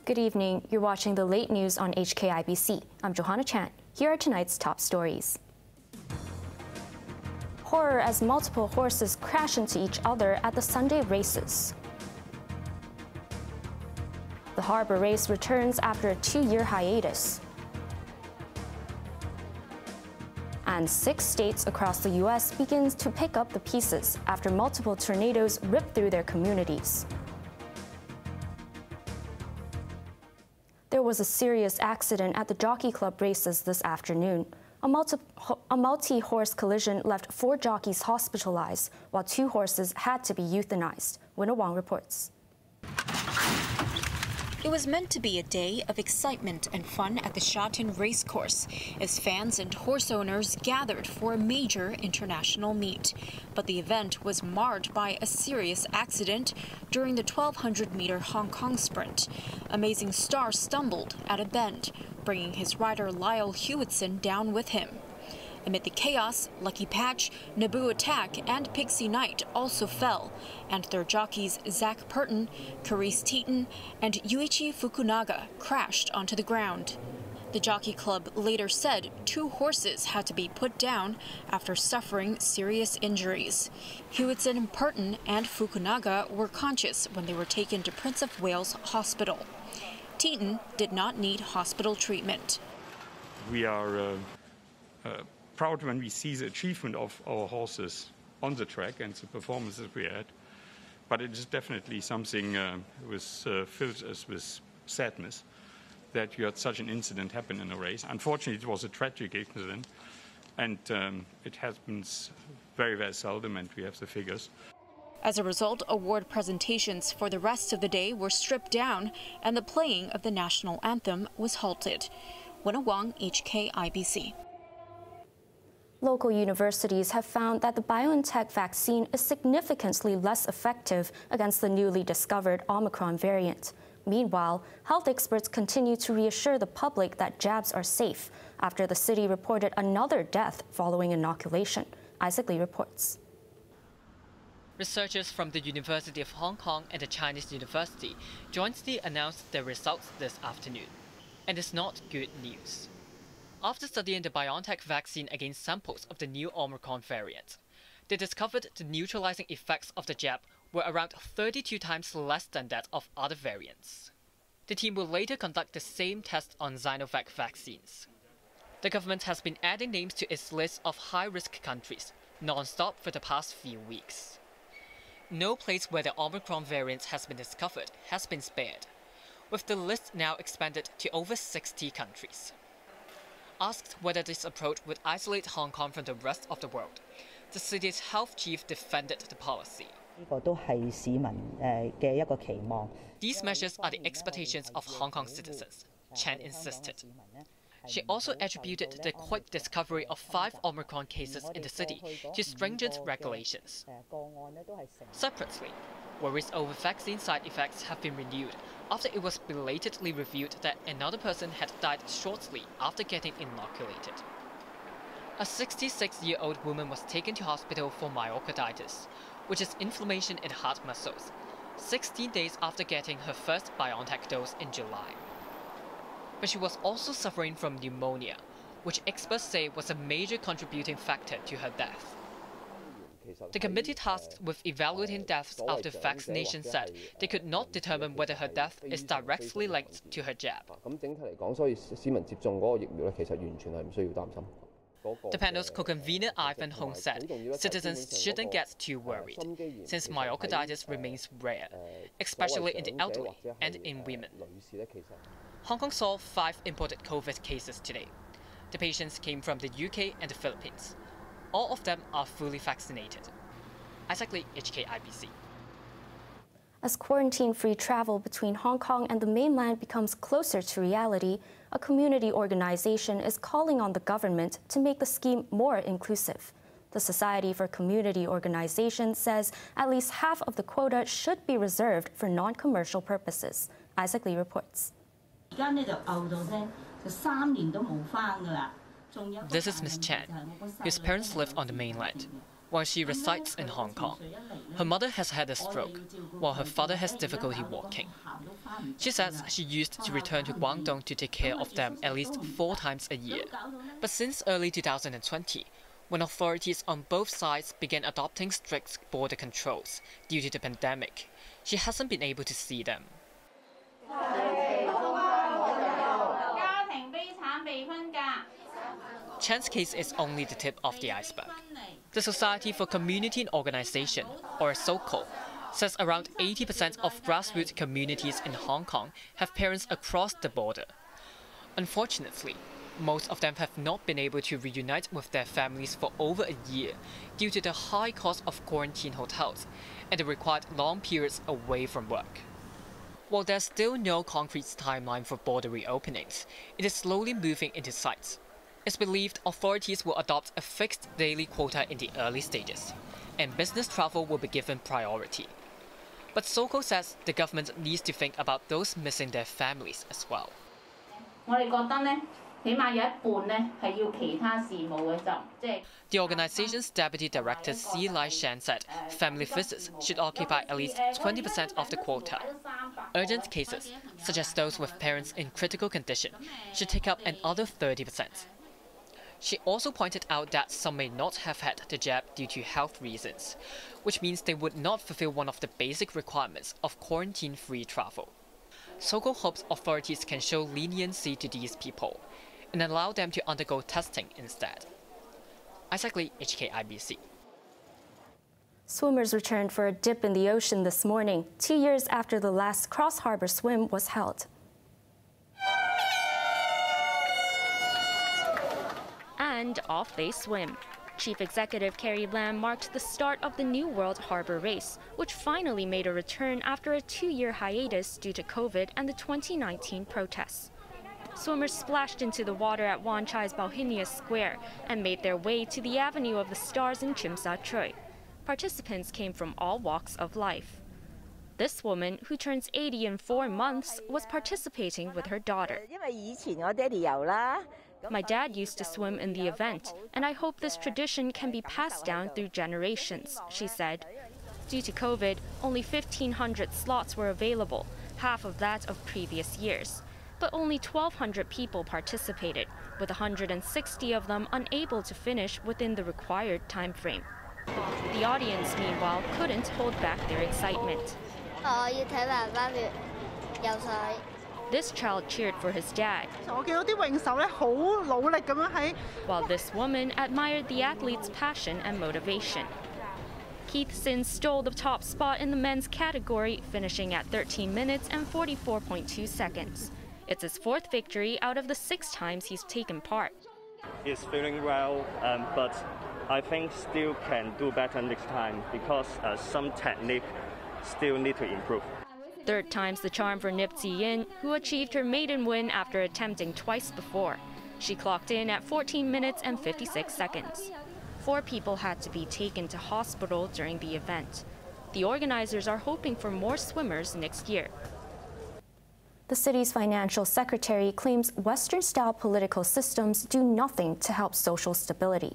Good evening. You're watching the late news on HKIBC. I'm Johanna. Here are tonight's top stories. Horror as multiple horses crash into each other at the Sunday races. The Harbour Race returns after a 2-year hiatus. And 6 states across the U.S. begin to pick up the pieces after multiple tornadoes rip through their communities. There was a serious accident at the Jockey Club races this afternoon. A multi-horse collision left 4 jockeys hospitalized, while 2 horses had to be euthanized. Winner Wang reports. It was meant to be a day of excitement and fun at the Shatin racecourse as fans and horse owners gathered for a major international meet. But the event was marred by a serious accident during the 1,200-meter Hong Kong sprint. Amazing Star stumbled at a bend, bringing his rider Lyle Hewitson down with him. Amid the chaos, Lucky Patch, Naboo Attack, and Pixie Knight also fell, and their jockeys Zach Purton, Carice Teeton, and Yuichi Fukunaga crashed onto the ground. The Jockey Club later said 2 horses had to be put down after suffering serious injuries. Hewitson, Purton, and Fukunaga were conscious when they were taken to Prince of Wales Hospital. Teeton did not need hospital treatment. We are proud when we see the achievement of our horses on the track and the performances we had, but it is definitely something which fills us with sadness that you had such an incident happen in a race. Unfortunately, it was a tragic incident, and it happens very, very seldom, and we have the figures. As a result, award presentations for the rest of the day were stripped down, and the playing of the national anthem was halted. Winner Wang, HKIBC. Local universities have found that the BioNTech vaccine is significantly less effective against the newly discovered Omicron variant. Meanwhile, health experts continue to reassure the public that jabs are safe after the city reported another death following inoculation. Isaac Lee reports. Researchers from the University of Hong Kong and the Chinese University jointly announced their results this afternoon. And it's not good news. After studying the BioNTech vaccine against samples of the new Omicron variant, they discovered the neutralizing effects of the jab were around 32 times less than that of other variants. The team will later conduct the same test on Sinovac vaccines. The government has been adding names to its list of high-risk countries non-stop for the past few weeks. No place where the Omicron variant has been discovered has been spared, with the list now expanded to over 60 countries. Asked whether this approach would isolate Hong Kong from the rest of the world, the city's health chief defended the policy. These measures are the expectations of Hong Kong citizens, Chen insisted. She also attributed the quick discovery of 5 Omicron cases in the city to stringent regulations. Separately, worries over vaccine side effects have been renewed after it was belatedly revealed that another person had died shortly after getting inoculated. A 66-year-old woman was taken to hospital for myocarditis, which is inflammation in heart muscles, 16 days after getting her first BioNTech dose in July. But she was also suffering from pneumonia, which experts say was a major contributing factor to her death. The committee tasked with evaluating deaths after vaccination said they could not determine whether her death is directly linked to her jab. The panel's co-convener Ivan Hong said citizens shouldn't get too worried, since myocarditis remains rare, especially in the elderly and in women. Hong Kong saw 5 imported COVID cases today. The patients came from the UK and the Philippines. All of them are fully vaccinated. Isaac Lee, HKIBC. As quarantine-free travel between Hong Kong and the mainland becomes closer to reality, a community organization is calling on the government to make the scheme more inclusive. The Society for Community Organizations says at least half of the quota should be reserved for non-commercial purposes. Isaac Lee reports. This is Ms. Chan, whose parents live on the mainland. while she resides in Hong Kong. Her mother has had a stroke, while her father has difficulty walking. She says she used to return to Guangdong to take care of them at least 4 times a year. But since early 2020, when authorities on both sides began adopting strict border controls due to the pandemic, she hasn't been able to see them. Chan's case is only the tip of the iceberg. The Society for Community and Organization, or SOCO, says around 80% of grassroots communities in Hong Kong have parents across the border. Unfortunately, most of them have not been able to reunite with their families for over a year due to the high cost of quarantine hotels and the required long periods away from work. While there's still no concrete timeline for border reopenings, it is slowly moving into sight. It's believed authorities will adopt a fixed daily quota in the early stages, and business travel will be given priority. But SOCO says the government needs to think about those missing their families as well. The organization's deputy director Si Lai Shan said family visits should occupy at least 20% of the quota. Urgent cases, such as those with parents in critical condition, should take up another 30%. She also pointed out that some may not have had the jab due to health reasons, which means they would not fulfill one of the basic requirements of quarantine-free travel. SOCO hopes authorities can show leniency to these people and allow them to undergo testing instead. Isaac Lee, HKIBC. Swimmers returned for a dip in the ocean this morning, 2 years after the last cross-harbor swim was held. And off they swim. Chief Executive Carrie Lam marked the start of the New World Harbour Race, which finally made a return after a 2-year hiatus due to COVID and the 2019 protests. Swimmers splashed into the water at Wan Chai's Bauhinia Square and made their way to the Avenue of the Stars in Tsim Sha Tsui. Participants came from all walks of life. This woman, who turns 80 in 4 months, was participating with her daughter. My dad used to swim in the event, and I hope this tradition can be passed down through generations, she said. Due to COVID, only 1,500 slots were available, half of that of previous years. But only 1,200 people participated, with 160 of them unable to finish within the required time frame. The audience, meanwhile, couldn't hold back their excitement. This child cheered for his dad, while this woman admired the athlete's passion and motivation. Keith Sin stole the top spot in the men's category, finishing at 13 minutes and 44.2 seconds. It's his 4th victory out of the 6 times he's taken part. He's feeling well, but I think still can do better next time because some technique still need to improve. 3rd time's the charm for Nip Ziyin, who achieved her maiden win after attempting twice before. She clocked in at 14 minutes and 56 seconds. 4 people had to be taken to hospital during the event. The organizers are hoping for more swimmers next year. The city's financial secretary claims Western-style political systems do nothing to help social stability.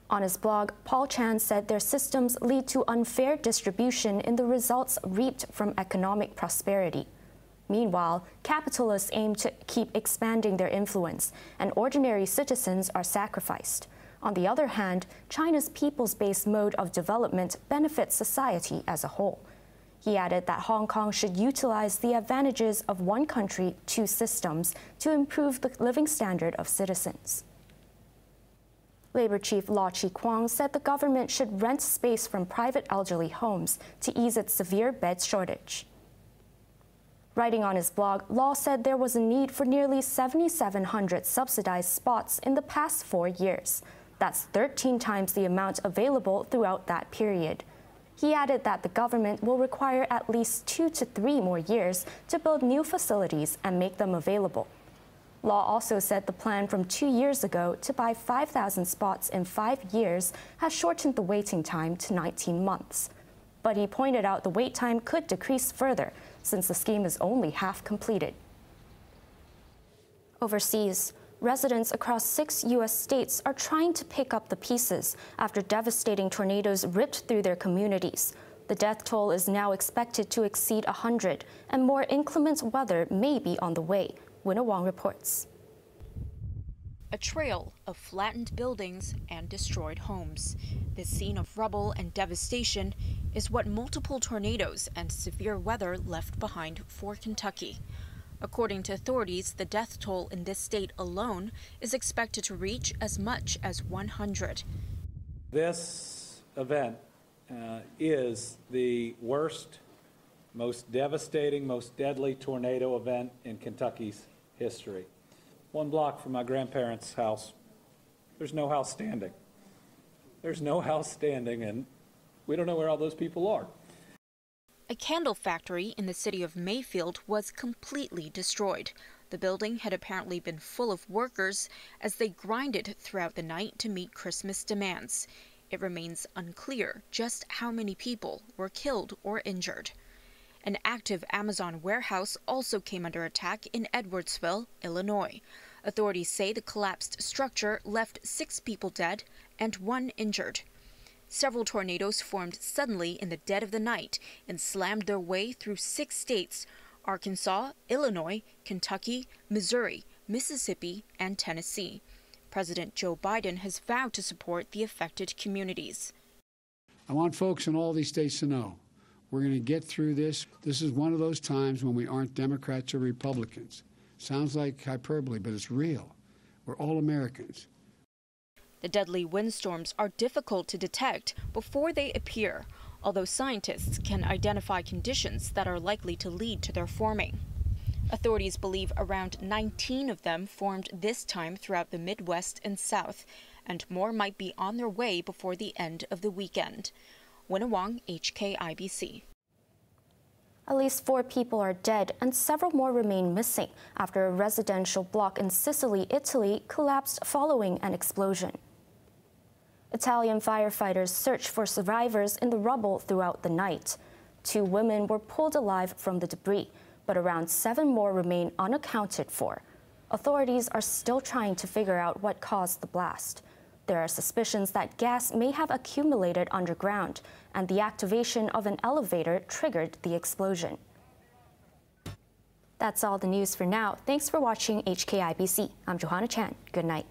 On his blog, Paul Chan said their systems lead to unfair distribution in the results reaped from economic prosperity. Meanwhile, capitalists aim to keep expanding their influence, and ordinary citizens are sacrificed. On the other hand, China's peoples-based mode of development benefits society as a whole. He added that Hong Kong should utilize the advantages of one country, 2 systems to improve the living standard of citizens. Labour Chief Law Chi-kwang said the government should rent space from private elderly homes to ease its severe bed shortage. Writing on his blog, Law said there was a need for nearly 7,700 subsidized spots in the past 4 years. That's 13 times the amount available throughout that period. He added that the government will require at least 2 to 3 more years to build new facilities and make them available. Law also said the plan from 2 years ago to buy 5,000 spots in 5 years has shortened the waiting time to 19 months. But he pointed out the wait time could decrease further since the scheme is only half completed. Overseas, Residents across 6 U.S. states are trying to pick up the pieces after devastating tornadoes ripped through their communities. The death toll is now expected to exceed 100, and more inclement weather may be on the way. Winna Wong reports. A trail of flattened buildings and destroyed homes. This scene of rubble and devastation is what multiple tornadoes and severe weather left behind for Kentucky. According to authorities, the death toll in this state alone is expected to reach as much as 100. This event is the worst, most devastating, most deadly tornado event in Kentucky's history. 1 block from my grandparents' house, there's no house standing. There's no house standing, and we don't know where all those people are. A candle factory in the city of Mayfield was completely destroyed. The building had apparently been full of workers as they grinded throughout the night to meet Christmas demands. It remains unclear just how many people were killed or injured. An active Amazon warehouse also came under attack in Edwardsville, Illinois. Authorities say the collapsed structure left 6 people dead and 1 injured. Several tornadoes formed suddenly in the dead of the night and slammed their way through 6 states: Arkansas, Illinois, Kentucky, Missouri, Mississippi, and Tennessee. President Joe Biden has vowed to support the affected communities. I want folks in all these states to know we're going to get through this. This is one of those times when we aren't Democrats or Republicans. Sounds like hyperbole, but it's real. We're all Americans. The deadly windstorms are difficult to detect before they appear, although scientists can identify conditions that are likely to lead to their forming. Authorities believe around 19 of them formed this time throughout the Midwest and South, and more might be on their way before the end of the weekend. Winna Wong, HKIBC. At least 4 people are dead and several more remain missing after a residential block in Sicily, Italy collapsed following an explosion. Italian firefighters searched for survivors in the rubble throughout the night. 2 women were pulled alive from the debris, but around 7 more remain unaccounted for. Authorities are still trying to figure out what caused the blast. There are suspicions that gas may have accumulated underground, and the activation of an elevator triggered the explosion. That's all the news for now. Thanks for watching HKIBC. I'm Johanna Chan. Good night.